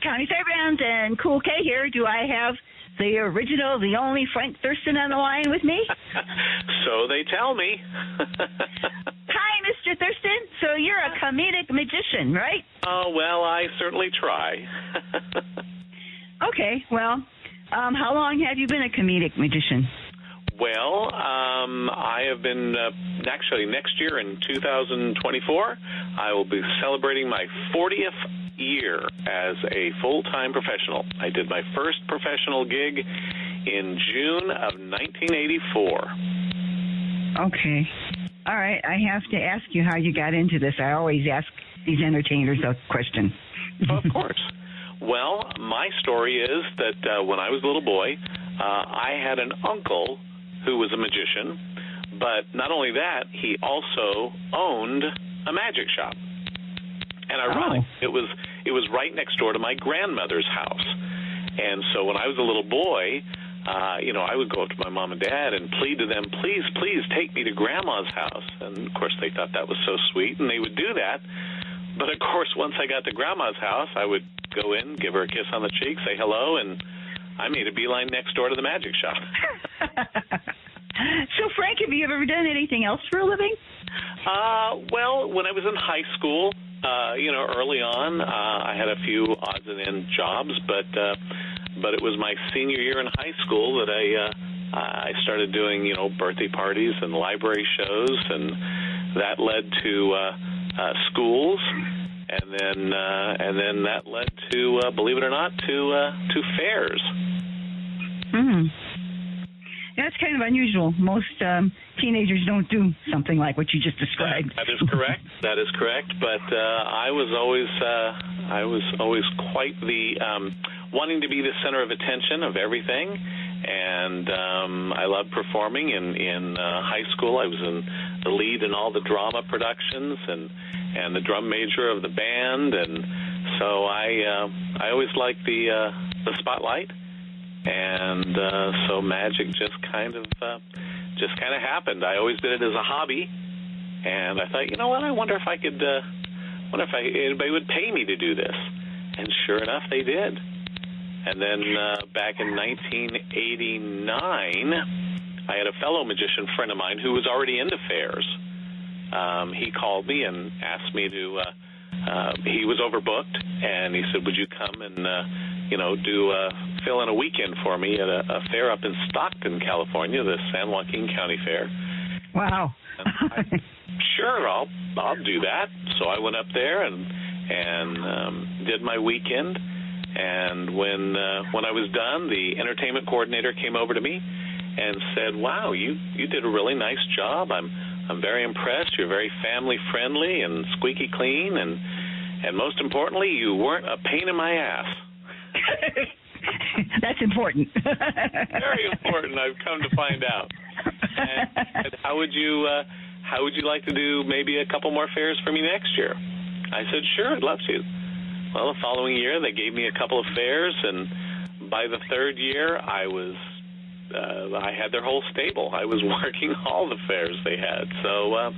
Countyfairgrounds and Cool K here. Do I have the original, the only Frank Thurston on the line with me? So they tell me. Hi, Mr. Thurston. So you're a comedic magician, right? Oh, well, I certainly try. Okay, well, how long have you been a comedic magician? Well, I have been, actually next year in 2024, I will be celebrating my 40th year as a full-time professional. I did my first professional gig in June of 1984. Okay. All right, I have to ask you how you got into this. I always ask these entertainers a question. Of course. Well, my story is that when I was a little boy, I had an uncle who was a magician, but not only that, he also owned a magic shop. And ironic, it was right next door to my grandmother's house. And so when I was a little boy, I would go up to my mom and dad and plead to them, please, please take me to Grandma's house. And, of course, they thought that was so sweet, and they would do that. But, of course, once I got to Grandma's house, I would go in, give her a kiss on the cheek, say hello, and I made a beeline next door to the magic shop. So, Frank, have you ever done anything else for a living? Well, when I was in high school, early on, I had a few odds and ends jobs, but it was my senior year in high school that I started doing, birthday parties and library shows, and that led to schools, and then that led to, believe it or not, to fairs. That's kind of unusual. Most teenagers don't do something like what you just described. That is correct. That is correct. But I was always quite the wanting to be the center of attention of everything, and I loved performing. In high school, I was in the lead in all the drama productions and the drum major of the band, and so I always liked the spotlight. And so magic just kind of happened. I always did it as a hobby, and I thought, you know what? I wonder if anybody would pay me to do this. And sure enough, they did. And then back in 1989, I had a fellow magician friend of mine who was already into fairs. He called me and asked me to. He was overbooked, and he said, "Would you come and fill in a weekend for me at a fair up in Stockton, California, the San Joaquin County Fair?" Wow. Sure, I'll do that. So I went up there and did my weekend. And when I was done, the entertainment coordinator came over to me and said, "Wow, you did a really nice job. I'm very impressed. You're very family friendly and squeaky clean, and most importantly, you weren't a pain in my ass." That's important. Very important. I've come to find out. And how would you like to do maybe a couple more fairs for me next year? I said, "Sure, I'd love to." Well, the following year, they gave me a couple of fairs, and by the third year, I had their whole stable. I was working all the fairs they had. So,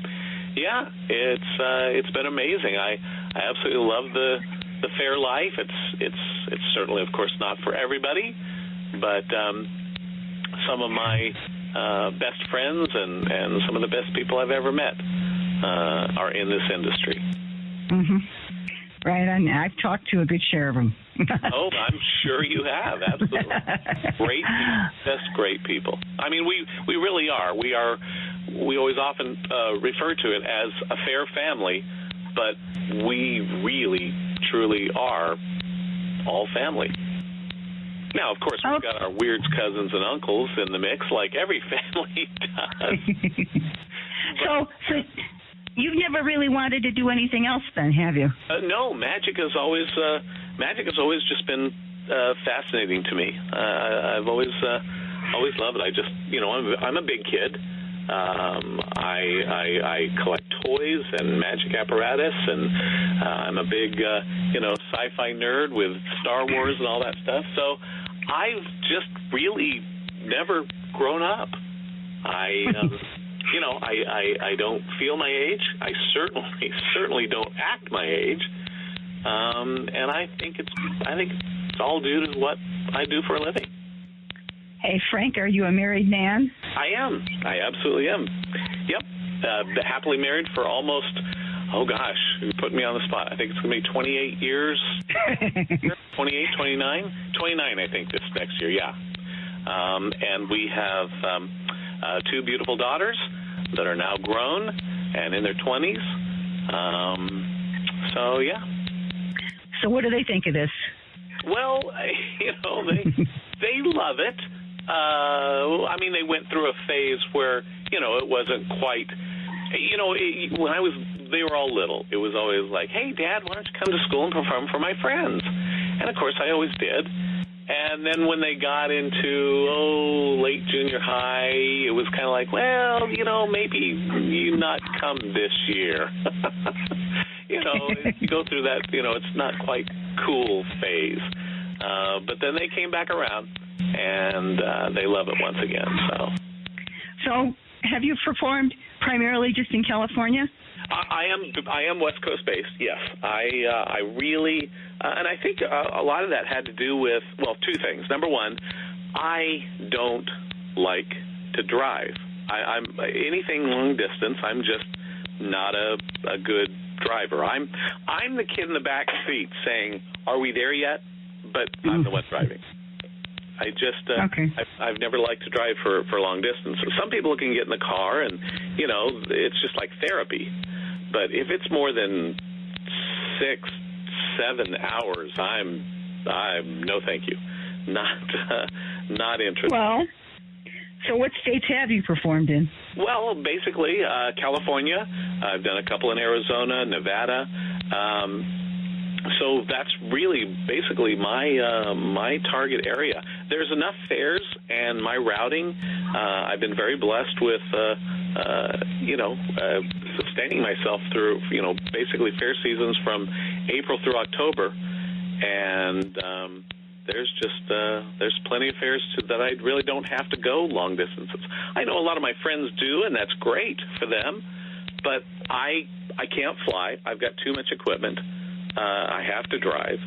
it's been amazing. I absolutely love the fair life. It's certainly, of course, not for everybody, but some of my best friends and some of the best people I've ever met are in this industry. Mm-hmm. Right, and I've talked to a good share of them. Oh, I'm sure you have. Absolutely. Great people. Just great people. I mean, we really are. We always often refer to it as a fair family, but we really, truly are all family. Now, of course, we've got our weird cousins and uncles in the mix, like every family does. So you've never really wanted to do anything else, then, have you? No, magic has always just been fascinating to me. I've always loved it. I just, I'm a big kid. I collect toys and magic apparatus, and I'm a big, sci-fi nerd with Star Wars and all that stuff. So I've just really never grown up. I don't feel my age. I certainly don't act my age. And I think it's all due to what I do for a living. Hey, Frank, are you a married man? I am. I absolutely am. Yep. Happily married for almost, oh gosh, you put me on the spot. I think it's going to be 28 years. 28, 29? 29, I think, this next year, yeah. And we have 2 beautiful daughters that are now grown and in their 20s. So, yeah. So what do they think of this? Well, they love it. I mean, they went through a phase where, it wasn't quite, they were all little. It was always like, hey, Dad, why don't you come to school and perform for my friends? And, of course, I always did. And then when they got into, late junior high, it was kind of like, well, maybe you not come this year. You go through that, it's not quite cool phase. But then they came back around, and they love it once again. So have you performed primarily just in California? I am West Coast based. Yes, I really, and I think a lot of that had to do with 2 things. Number one, I don't like to drive. I'm anything long distance. I'm just not a good driver. I'm the kid in the back seat saying, "Are we there yet?" But I'm the one driving. I just I've never liked to drive for long distance. Some people can get in the car and it's just like therapy. But if it's more than 6, 7 hours, I'm no thank you. Not interested. Well, so what states have you performed in? Well, basically California. I've done a couple in Arizona, Nevada. So that's really basically my target area. There's enough fairs, and my routing, I've been very blessed with, sustaining myself through, basically fair seasons from April through October. And there's plenty of fairs that I really don't have to go long distances. I know a lot of my friends do, and that's great for them, but I can't fly. I've got too much equipment. I have to drive,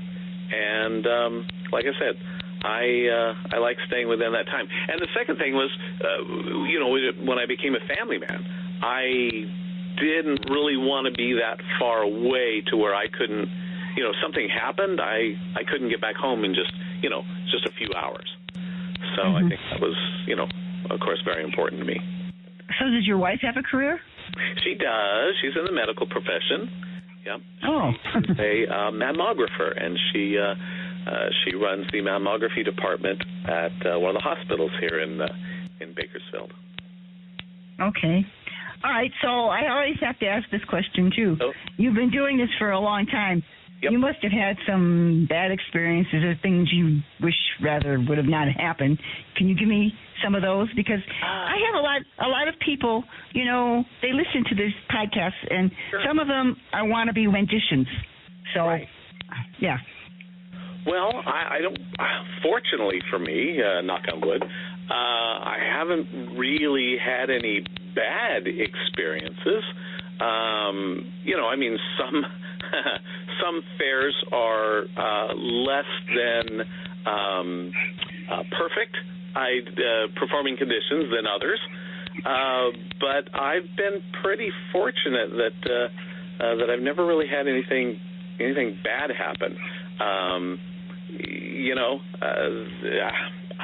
and like I said, I like staying within that time. And the second thing was, when I became a family man, I didn't really want to be that far away to where I couldn't, something happened, I couldn't get back home in just a few hours. So I think that was, of course, very important to me. So does your wife have a career? She does. She's in the medical profession. Yep. Oh. She's a mammographer, and she runs the mammography department at one of the hospitals here in Bakersfield. Okay. All right. So I always have to ask this question too. Oh. You've been doing this for a long time. Yep. You must have had some bad experiences or things you wish rather would have not happened. Can you give me some of those? Because I have a lot of people, they listen to this podcast, and some of them are wannabe magicians. So, yeah. Well, I don't. Fortunately for me, knock on wood, I haven't really had any bad experiences. Some fairs are less than perfect performing conditions than others, but I've been pretty fortunate that I've never really had anything bad happen.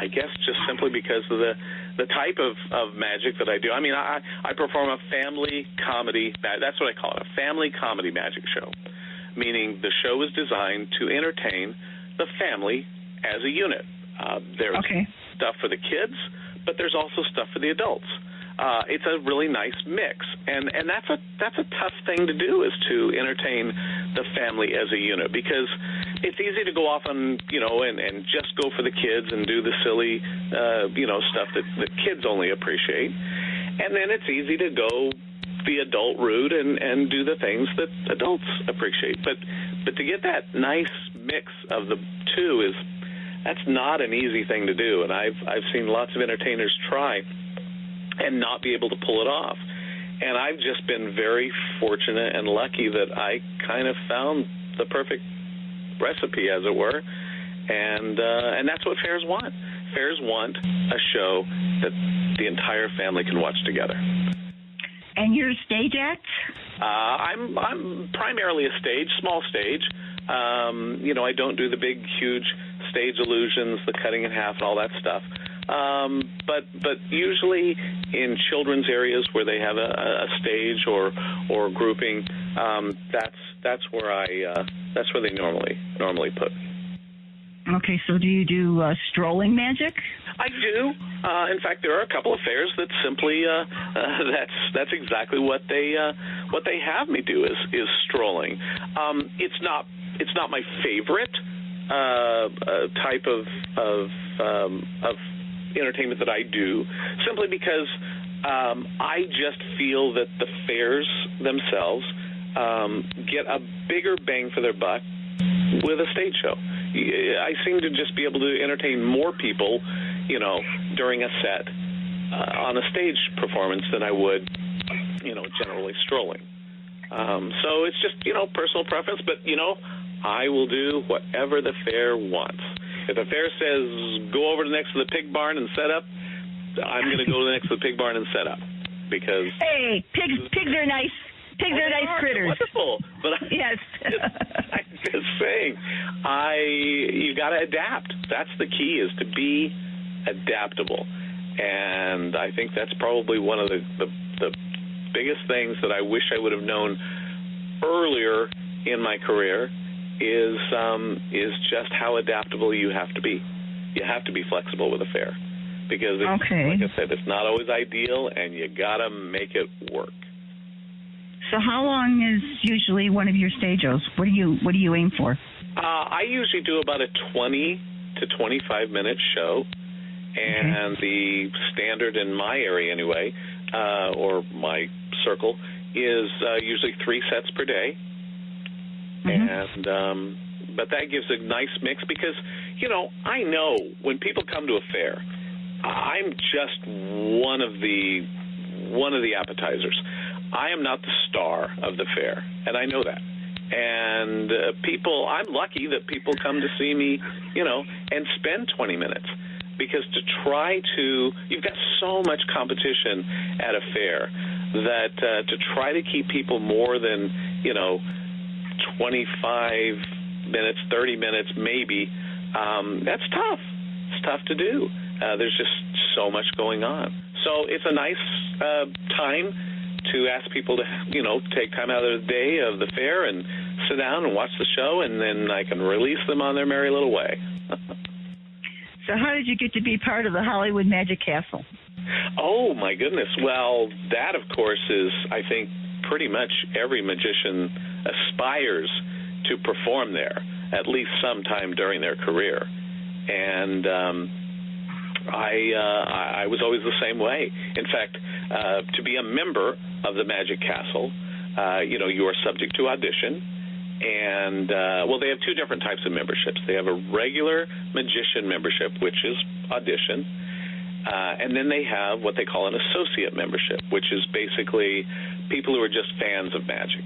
I guess just simply because of the type of magic that I do. I mean, I perform a family comedy. That's what I call it, a family comedy magic show, meaning the show is designed to entertain the family as a unit. There's stuff for the kids, but there's also stuff for the adults. It's a really nice mix, and that's a tough thing to do, is to entertain the family as a unit, because it's easy to go off and and just go for the kids and do the silly stuff that the kids only appreciate, and then it's easy to go the adult route and do the things that adults appreciate. But to get that nice mix of the two that's not an easy thing to do, and I've seen lots of entertainers try and not be able to pull it off. And I've just been very fortunate and lucky that I kind of found the perfect recipe, as it were, and that's what fairs want. Fairs want a show that the entire family can watch together. And your stage acts? I'm primarily a small stage. I don't do the big, huge stage illusions, the cutting in half, and all that stuff. But usually in children's areas where they have a stage or grouping, that's where they normally put me. Okay, so do you do strolling magic? I do. In fact, there are a couple of fairs that simply that's exactly what they have me do is strolling. It's not my favorite type of entertainment that I do, simply because I just feel that the fairs themselves get a bigger bang for their buck with a stage show. I seem to just be able to entertain more people, during a set on a stage performance than I would, generally strolling. So it's just, personal preference, but, I will do whatever the fair wants. If the fair says go over to next to the pig barn and set up, I'm going to go next to the pig barn and set up, because hey, pigs are nice. Pigs are nice critters. Wonderful, but yes. I'm just saying, you got to adapt. That's the key, is to be adaptable, and I think that's probably one of the biggest things that I wish I would have known earlier in my career is just how adaptable you have to be. You have to be flexible with a fair, because like I said, it's not always ideal, and you got to make it work. So how long is usually one of your stage shows? What do you aim for? I usually do about a 20 to 25 minute show, and the standard in my area anyway, or my circle, is usually 3 sets per day. And but that gives a nice mix, because I know when people come to a fair, I'm just one of the appetizers. I am not the star of the fair, and I know that. And I'm lucky that people come to see me, and spend 20 minutes, because you've got so much competition at a fair that to try to keep people more than, 25 minutes, 30 minutes maybe, that's tough. It's tough to do. There's just so much going on. So it's a nice time to ask people to, take time out of the day of the fair and sit down and watch the show, and then I can release them on their merry little way. So how did you get to be part of the Hollywood Magic Castle? Oh, my goodness. Well, that, of course, is, I think, pretty much every magician aspires to perform there at least sometime during their career. And I was always the same way. In fact, to be a member of the Magic Castle, you are subject to audition. And, they have 2 different types of memberships. They have a regular magician membership, which is audition. And then they have what they call an associate membership, which is basically people who are just fans of magic.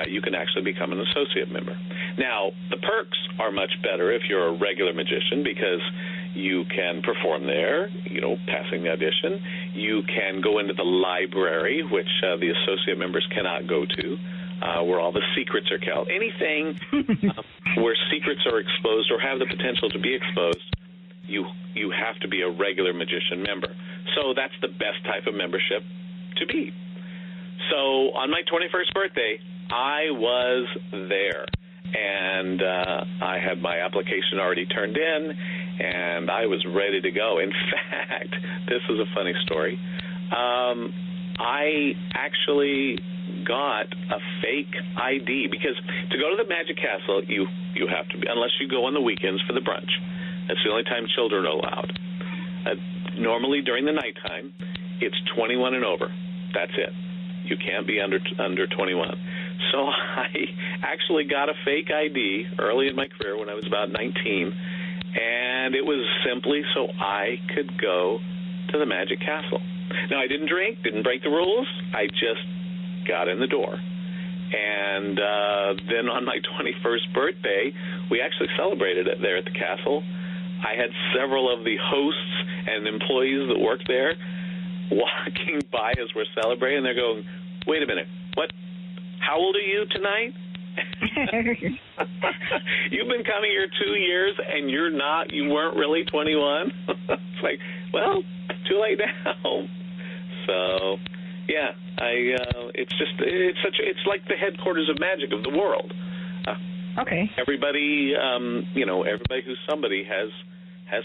You can actually become an associate member. Now, the perks are much better if you're a regular magician, because you can perform there, passing the audition. You can go into the library, which the associate members cannot go to, where all the secrets are kept. Anything where secrets are exposed or have the potential to be exposed, you have to be a regular magician member. So that's the best type of membership to be. So on my 21st birthday, I was there, and I had my application already turned in, and I was ready to go. In fact, this is a funny story. I actually got a fake ID, because to go to the Magic Castle, you have to be, unless you go on the weekends for the brunch. That's the only time children are allowed. Normally during the nighttime, it's 21 and over. That's it. You can't be under 21. So I actually got a fake ID early in my career when I was about 19, and it was simply so I could go to the Magic Castle. Now, I didn't drink, didn't break the rules. I just got in the door. And then on my 21st birthday, we actually celebrated it there at the castle. I had several of the hosts and employees that worked there walking by as we're celebrating. They're going, wait a minute, what? How old are you tonight? You've been coming here 2 years and you weren't really 21? It's like, well, too late now. So, yeah, it's like the headquarters of magic of the world. Okay. Everybody, everybody who's somebody has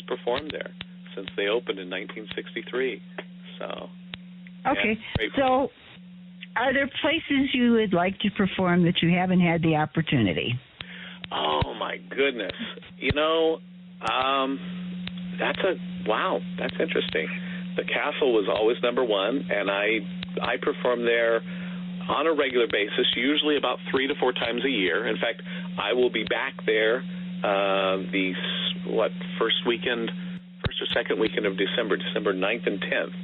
performed there since they opened in 1963. So. Okay. Yeah, so, are there places you would like to perform that you haven't had the opportunity? Oh my goodness! That's interesting. The castle was always number one, and I perform there on a regular basis, usually about 3 to 4 times a year. In fact, I will be back there first or second weekend of December 9th and 10th.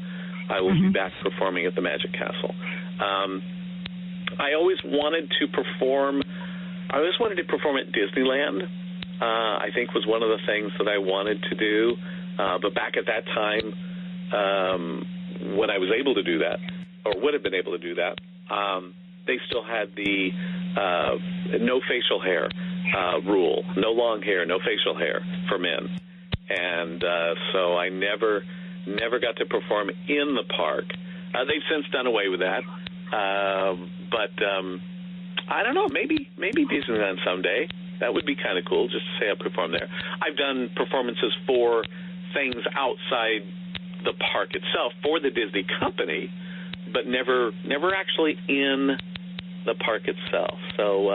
I will be back performing at the Magic Castle. I always wanted to perform at Disneyland. I think was one of the things that I wanted to do. But back at that time, when I was able to do that, or would have been able to do that, they still had the no facial hair rule, no long hair, no facial hair for men. And so I never got to perform in the park. They've since done away with that. But I don't know, maybe Disneyland someday. That would be kind of cool, just to say I performed there. I've done performances for things outside the park itself for the Disney company, but never actually in the park itself. So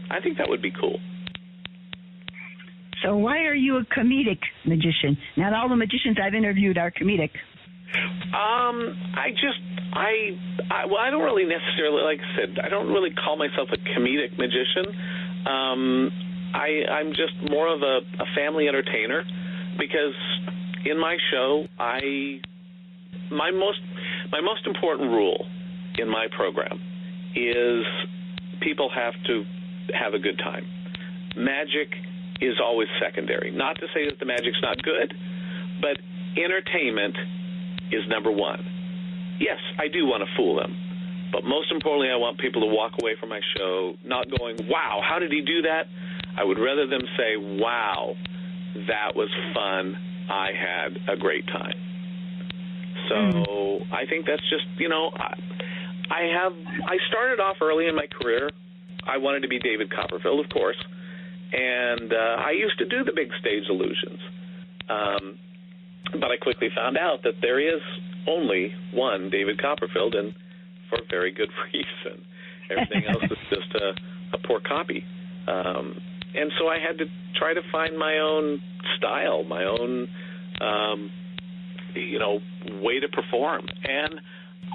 I think that would be cool. So why are you a comedic magician? Not all the magicians I've interviewed are comedic. I don't really necessarily, like I said, I don't really call myself a comedic magician. I'm just more of a family entertainer, because in my show, my most important rule in my program is people have to have a good time. Magic is always secondary. Not to say that the magic's not good, but entertainment is number one. Yes, I do want to fool them, but most importantly, I want people to walk away from my show not going, wow, how did he do that? I would rather them say, wow, that was fun. I had a great time. So I think that's just, I started off early in my career. I wanted to be David Copperfield, of course, and I used to do the big stage illusions. But I quickly found out that there is only one David Copperfield, and for a very good reason. Everything else is just a poor copy. And so I had to try to find my own style, my own, way to perform. And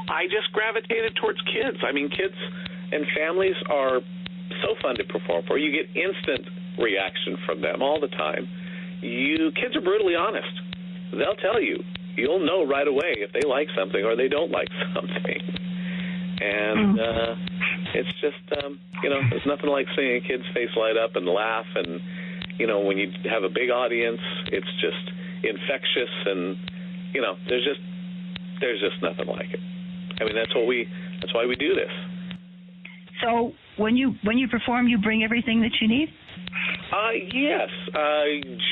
I just gravitated towards kids. I mean, kids and families are so fun to perform for. You get instant reaction from them all the time. Kids are brutally honest. They'll tell you. You'll know right away if they like something or they don't like something. And it's just, there's nothing like seeing a kid's face light up and laugh. And, when you have a big audience, it's just infectious. And, there's just nothing like it. I mean, that's why we do this. So when you perform, you bring everything that you need? Yes,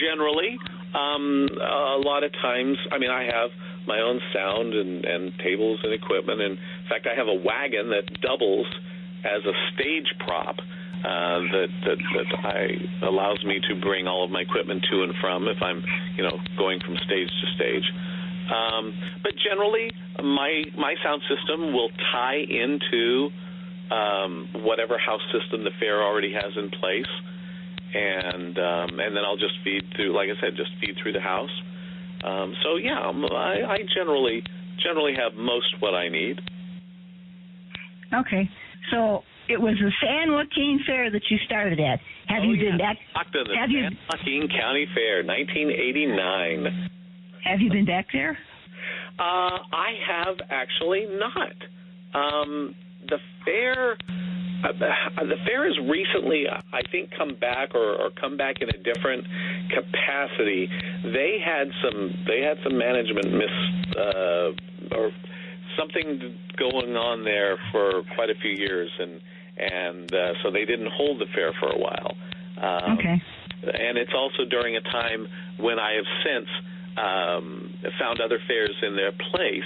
generally. A lot of times, I mean, I have my own sound and tables and equipment. And in fact, I have a wagon that doubles as a stage prop that allows me to bring all of my equipment to and from if I'm, going from stage to stage. But generally, my sound system will tie into whatever house system the fair already has in place. And then I'll just feed through, like I said, feed through the house. So yeah, I generally have most what I need. Okay, so it was the San Joaquin Fair that you started at. Have you been back? The San Joaquin County Fair, 1989. Have you been back there? I have actually not. The fair, The fair has recently, I think, come back or come back in a different capacity. They had some management or something going on there for quite a few years, and so they didn't hold the fair for a while. Okay. And it's also during a time when I have since found other fairs in their place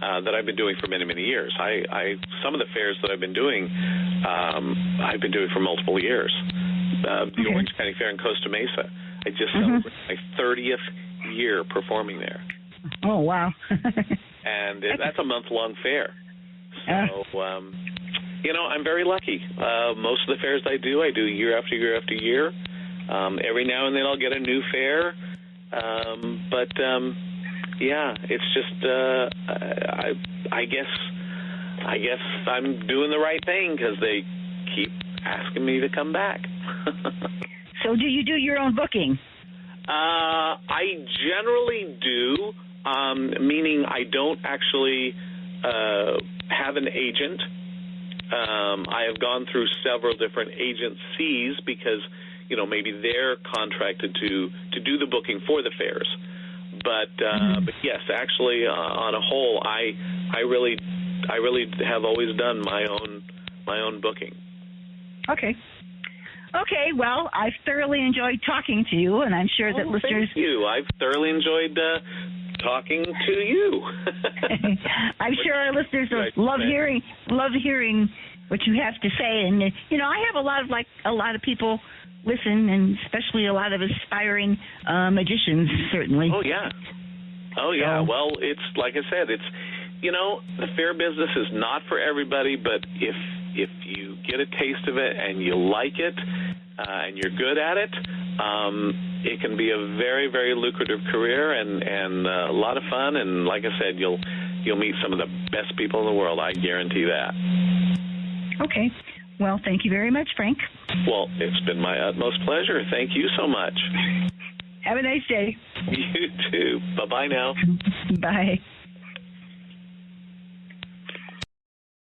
that I've been doing for many, many years. Some of the fairs that I've been doing for multiple years. The Orange County Fair in Costa Mesa. I just celebrated my 30th year performing there. Oh, wow. And that's a month-long fair. So, I'm very lucky. Most of the fairs I do year after year after year. Every now and then I'll get a new fair. Yeah, it's just, I guess I'm doing the right thing because they keep asking me to come back. So do you do your own booking? I generally do, meaning I don't actually have an agent. I have gone through several different agencies because, maybe they're contracted to do the booking for the fairs. But yes, actually, on a whole, I really have always done my own booking. Okay. Okay. Well, I've thoroughly enjoyed talking to you, and I'm sure that listeners. Thank you. I've thoroughly enjoyed talking to you. I'm sure our listeners love hearing what you have to say, and I have a lot of people listen, and especially a lot of aspiring magicians, certainly. Oh yeah. Well, it's like I said, it's the fair business is not for everybody, but if you get a taste of it and you like it and you're good at it, it can be a very, very lucrative career and a lot of fun. And like I said, you'll meet some of the best people in the world. I guarantee that. Okay. Well, thank you very much, Frank. Well, it's been my utmost pleasure. Thank you so much. Have a nice day. You too. Bye-bye now. Bye.